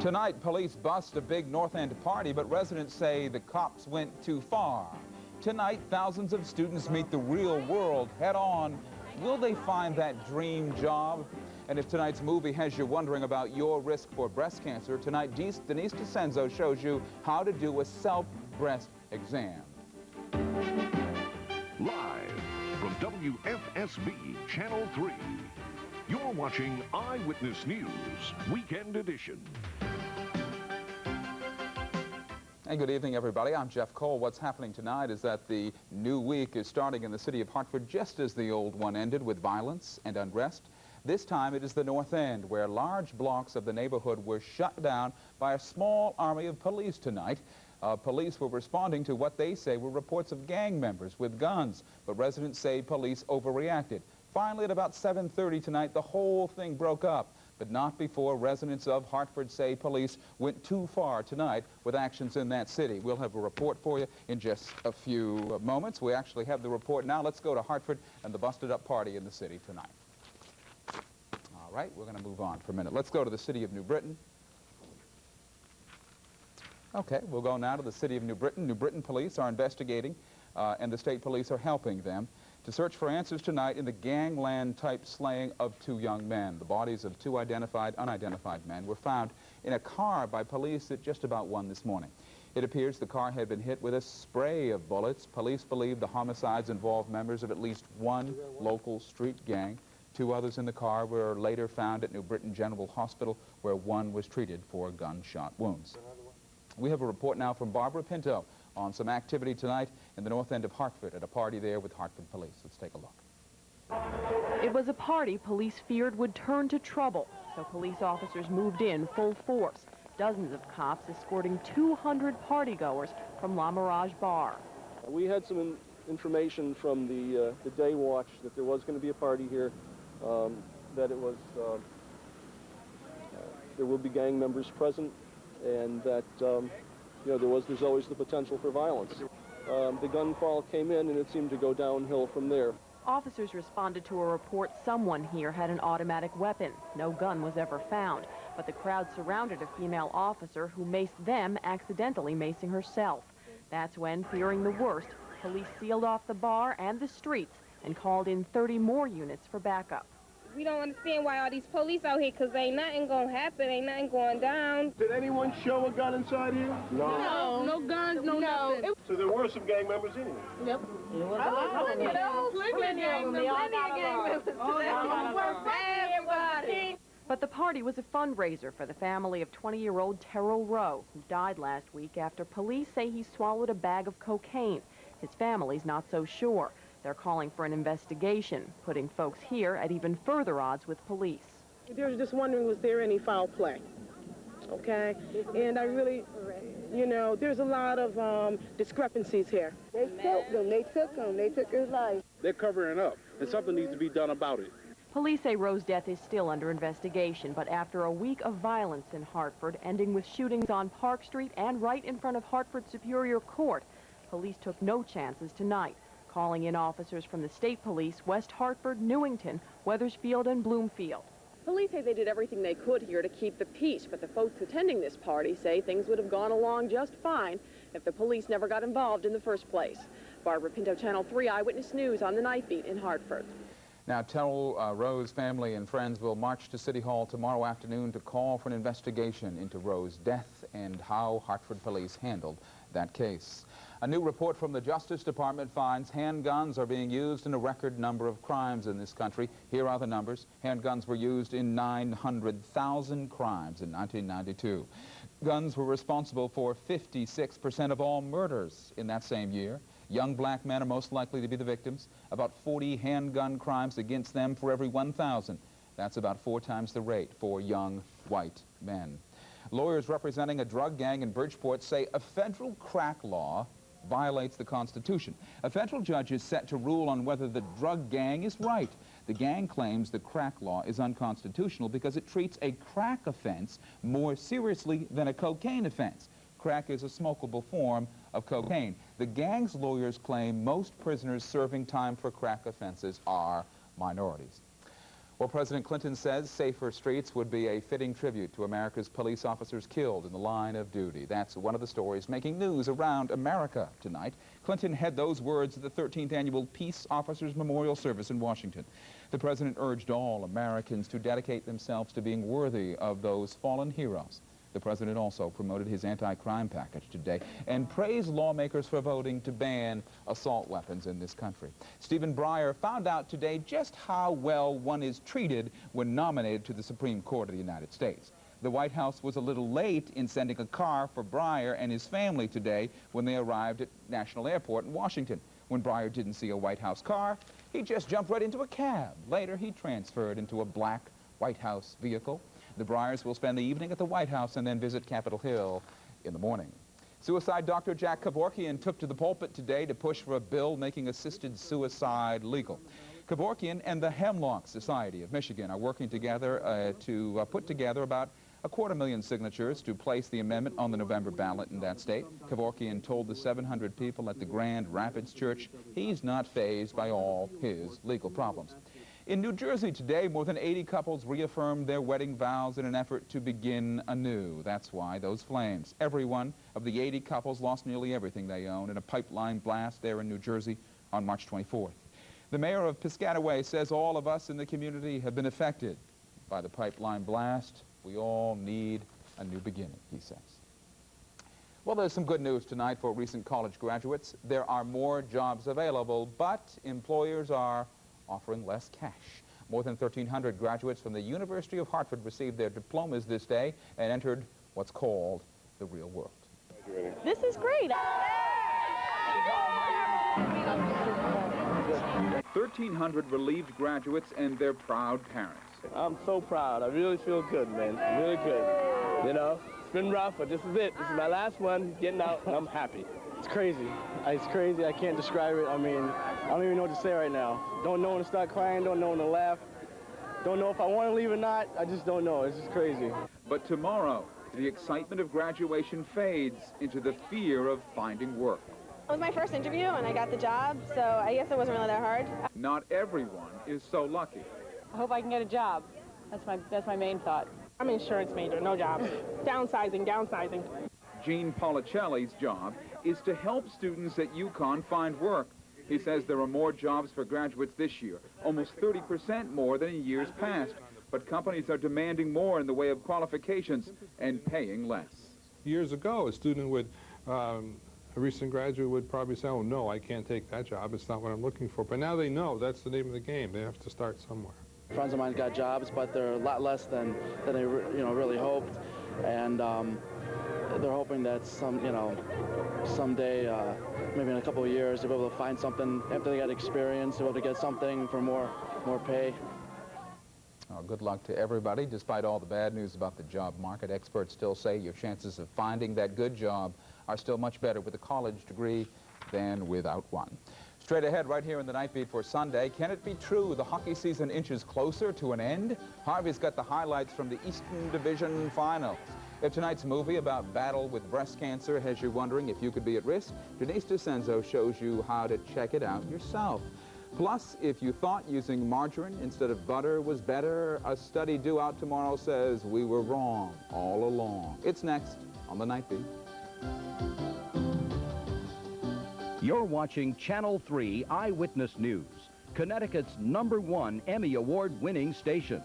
Tonight, police bust a big North End party, but residents say the cops went too far. Tonight, thousands of students meet the real world head-on. Will they find that dream job? And if tonight's movie has you wondering about your risk for breast cancer, tonight Denise DeCenzo shows you how to do a self-breast exam. Live from WFSB Channel 3, you're watching Eyewitness News, Weekend Edition. And good evening, everybody. I'm Jeff Cole. What's happening tonight is that the new week is starting in the city of Hartford just as the old one ended, with violence and unrest. This time it is the North End, where large blocks of the neighborhood were shut down by a small army of police tonight. Police were responding to what they say were reports of gang members with guns, but residents say police overreacted. Finally, at about 7:30 tonight, the whole thing broke up, but not before residents of Hartford say police went too far tonight with actions in that city. We'll have a report for you in just a few moments. We actually have the report now. Let's go to Hartford and the busted-up party in the city tonight. All right, we're going to move on for a minute. Let's go to the city of New Britain. Okay, we'll go now to the city of New Britain. New Britain police are investigating, and the state police are helping them to search for answers tonight in the gangland-type slaying of two young men. The bodies of two unidentified men were found in a car by police at just about 1 this morning. It appears the car had been hit with a spray of bullets. Police believe the homicides involved members of at least one local street gang. Two others in the car were later found at New Britain General Hospital, where one was treated for gunshot wounds. We have a report now from Barbara Pinto on some activity tonight in the North End of Hartford at a party there with Hartford police. Let's take a look. It was a party police feared would turn to trouble, so police officers moved in full force. Dozens of cops escorting 200 partygoers from La Mirage Bar. We had some information from the day watch that there was going to be a party here, that it was there will be gang members present, and that you know, there's always the potential for violence. The gunfall came in, and it seemed to go downhill from there. Officers responded to a report someone here had an automatic weapon. No gun was ever found, but the crowd surrounded a female officer who maced them, accidentally macing herself. That's when, fearing the worst, police sealed off the bar and the streets and called in 30 more units for backup. We don't understand why all these police out here, because ain't nothing going to happen, ain't nothing going down. Did anyone show a gun inside here? No. No guns, no nothing. So there were some gang members in here? Yep. Plenty of gang members. But the party was a fundraiser for the family of 20-year-old Terrell Rowe, who died last week after police say he swallowed a bag of cocaine. His family's not so sure. They're calling for an investigation, putting folks here at even further odds with police. They're just wondering, was there any foul play? Okay? And I really, you know, there's a lot of discrepancies here. They took his life. They're covering it up, and something needs to be done about it. Police say Rowe's death is still under investigation, but after a week of violence in Hartford, ending with shootings on Park Street and right in front of Hartford Superior Court, police took no chances tonight, calling in officers from the state police, West Hartford, Newington, Wethersfield, and Bloomfield. Police say they did everything they could here to keep the peace, but the folks attending this party say things would have gone along just fine if the police never got involved in the first place. Barbara Pinto, Channel 3 Eyewitness News on the Night Beat in Hartford. Now, Terrell Rowe's family and friends will march to City Hall tomorrow afternoon to call for an investigation into Rowe's death and how Hartford police handled that case. A new report from the Justice Department finds handguns are being used in a record number of crimes in this country. Here are the numbers. Handguns were used in 900,000 crimes in 1992. Guns were responsible for 56% of all murders in that same year. Young black men are most likely to be the victims. About 40 handgun crimes against them for every 1,000. That's about 4 times the rate for young white men. Lawyers representing a drug gang in Bridgeport say a federal crack law violates the Constitution. A federal judge is set to rule on whether the drug gang is right. The gang claims the crack law is unconstitutional because it treats a crack offense more seriously than a cocaine offense. Crack is a smokable form of cocaine. The gang's lawyers claim most prisoners serving time for crack offenses are minorities. Well, President Clinton says safer streets would be a fitting tribute to America's police officers killed in the line of duty. That's one of the stories making news around America tonight. Clinton had those words at the 13th Annual Peace Officers Memorial Service in Washington. The president urged all Americans to dedicate themselves to being worthy of those fallen heroes. The president also promoted his anti-crime package today and praised lawmakers for voting to ban assault weapons in this country. Stephen Breyer found out today just how well one is treated when nominated to the Supreme Court of the United States. The White House was a little late in sending a car for Breyer and his family today when they arrived at National Airport in Washington. When Breyer didn't see a White House car, he just jumped right into a cab. Later, he transferred into a black White House vehicle. The Breyers will spend the evening at the White House and then visit Capitol Hill in the morning. Suicide doctor Jack Kevorkian took to the pulpit today to push for a bill making assisted suicide legal. Kevorkian and the Hemlock Society of Michigan are working together to put together about 250,000 signatures to place the amendment on the November ballot in that state. Kevorkian told the 700 people at the Grand Rapids Church he's not fazed by all his legal problems. In New Jersey today, more than 80 couples reaffirmed their wedding vows in an effort to begin anew. That's why those flames. Every one of the 80 couples lost nearly everything they owned in a pipeline blast there in New Jersey on March 24th. The mayor of Piscataway says all of us in the community have been affected by the pipeline blast. We all need a new beginning, he says. Well, there's some good news tonight for recent college graduates. There are more jobs available, but employers are offering less cash. More than 1,300 graduates from the University of Hartford received their diplomas this day and entered what's called the real world. This is great. 1,300 relieved graduates and their proud parents. I'm so proud. I really feel good, man. Really good. You know, it's been rough, but this is it. This is my last one, getting out, and I'm happy. It's crazy. It's crazy. I can't describe it. I mean, I don't even know what to say right now. Don't know when to start crying, don't know when to laugh. Don't know if I want to leave or not. I just don't know. It's just crazy. But tomorrow, the excitement of graduation fades into the fear of finding work. It was my first interview, and I got the job, so I guess it wasn't really that hard. Not everyone is so lucky. I hope I can get a job. That's my main thought. I'm an insurance major, no jobs. Downsizing. Gene Policelli's job is to help students at UConn find work. He says there are more jobs for graduates this year, almost 30% more than in years past. But companies are demanding more in the way of qualifications and paying less. Years ago, a student would, a recent graduate would probably say, oh, no, I can't take that job. It's not what I'm looking for. But now they know that's the name of the game. They have to start somewhere. Friends of mine got jobs, but they're a lot less than they really hoped. And they're hoping that someday, maybe in a couple of years, they'll be able to find something after they got experience, they'll be able to get something for more pay. Oh, good luck to everybody. Despite all the bad news about the job market, experts still say your chances of finding that good job are still much better with a college degree than without one. Straight ahead right here in the Night Beat for Sunday, can it be true the hockey season inches closer to an end? Harvey's got the highlights from the Eastern Division Finals. If tonight's movie about battle with breast cancer has you wondering if you could be at risk, Denise DeCenzo shows you how to check it out yourself. Plus, if you thought using margarine instead of butter was better, a study due out tomorrow says we were wrong all along. It's next on the Night Beat. You're watching Channel 3 Eyewitness News, Connecticut's #1 Emmy Award-winning station.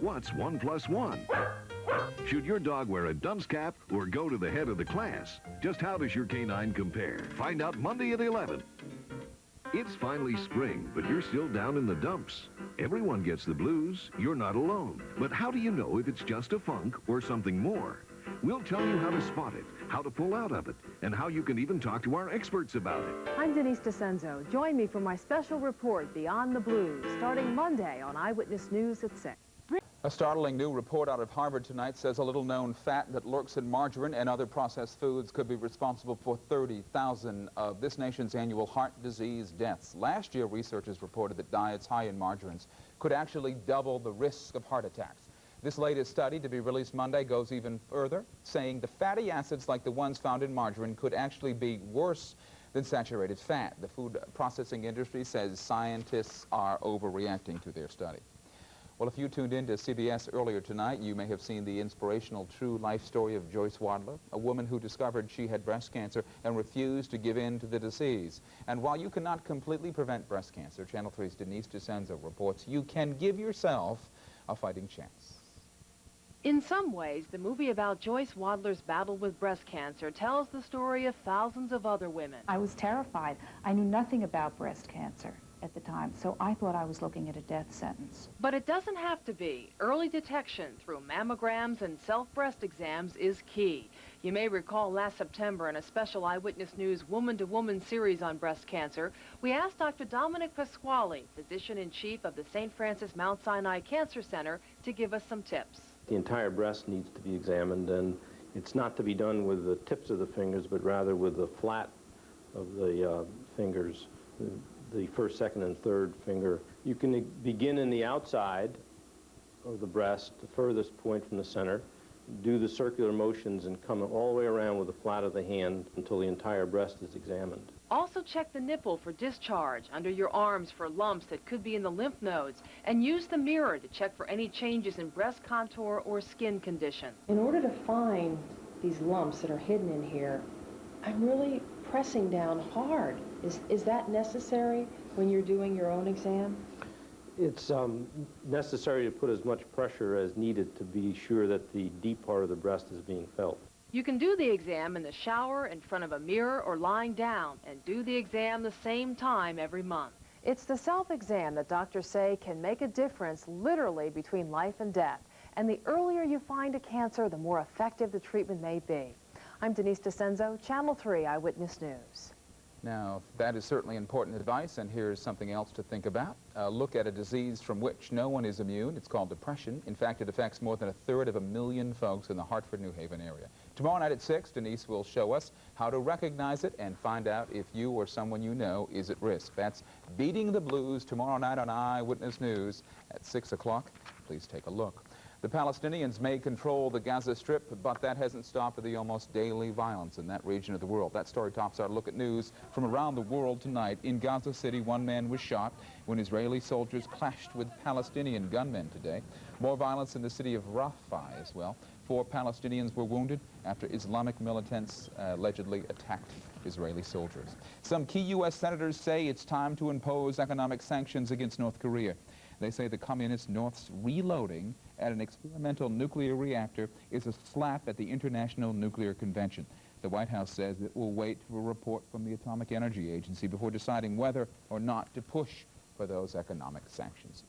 What's 1 + 1? Should your dog wear a dunce cap or go to the head of the class? Just how does your canine compare? Find out Monday at 11. It's finally spring, but you're still down in the dumps. Everyone gets the blues. You're not alone. But how do you know if it's just a funk or something more? We'll tell you how to spot it, how to pull out of it, and how you can even talk to our experts about it. I'm Denise DeCenzo. Join me for my special report, Beyond the Blues, starting Monday on Eyewitness News at 6. A startling new report out of Harvard tonight says a little-known fat that lurks in margarine and other processed foods could be responsible for 30,000 of this nation's annual heart disease deaths. Last year, researchers reported that diets high in margarines could actually double the risk of heart attacks. This latest study, to be released Monday, goes even further, saying the fatty acids like the ones found in margarine could actually be worse than saturated fat. The food processing industry says scientists are overreacting to their study. Well, if you tuned in to CBS earlier tonight, you may have seen the inspirational true life story of Joyce Wadler, a woman who discovered she had breast cancer and refused to give in to the disease. And while you cannot completely prevent breast cancer, Channel 3's Denise DeCenzo reports you can give yourself a fighting chance. In some ways, the movie about Joyce Wadler's battle with breast cancer tells the story of thousands of other women. I was terrified. I knew nothing about breast cancer at the time, so I thought I was looking at a death sentence. But it doesn't have to be. Early detection through mammograms and self-breast exams is key. You may recall last September in a special Eyewitness News woman-to-woman series on breast cancer, we asked Dr. Dominic Pasquale, physician-in-chief of the St. Francis Mount Sinai Cancer Center, to give us some tips. The entire breast needs to be examined, and it's not to be done with the tips of the fingers, but rather with the flat of the fingers, the first, second, and third finger. You can begin in the outside of the breast, the furthest point from the center, do the circular motions and come all the way around with the flat of the hand until the entire breast is examined. Also check the nipple for discharge, under your arms for lumps that could be in the lymph nodes, and use the mirror to check for any changes in breast contour or skin condition. In order to find these lumps that are hidden in here, I'm really pressing down hard. Is that necessary when you're doing your own exam? It's necessary to put as much pressure as needed to be sure that the deep part of the breast is being felt. You can do the exam in the shower, in front of a mirror, or lying down, and do the exam the same time every month. It's the self-exam that doctors say can make a difference literally between life and death. And the earlier you find a cancer, the more effective the treatment may be. I'm Denise DeCenzo, Channel 3 Eyewitness News. Now, that is certainly important advice, and here's something else to think about. Look at a disease from which no one is immune. It's called depression. In fact, it affects more than 1/3 folks in the Hartford, New Haven area. Tomorrow night at 6, Denise will show us how to recognize it and find out if you or someone you know is at risk. That's Beating the Blues tomorrow night on Eyewitness News at 6 o'clock. Please take a look. The Palestinians may control the Gaza Strip, but that hasn't stopped the almost daily violence in that region of the world. That story tops our look at news from around the world tonight. In Gaza City, one man was shot when Israeli soldiers clashed with Palestinian gunmen today. More violence in the city of Rafah as well. 4 Palestinians were wounded after Islamic militants allegedly attacked Israeli soldiers. Some key U.S. senators say it's time to impose economic sanctions against North Korea. They say the communist North's reloading at an experimental nuclear reactor is a slap at the International Nuclear Convention. The White House says it will wait for a report from the Atomic Energy Agency before deciding whether or not to push for those economic sanctions.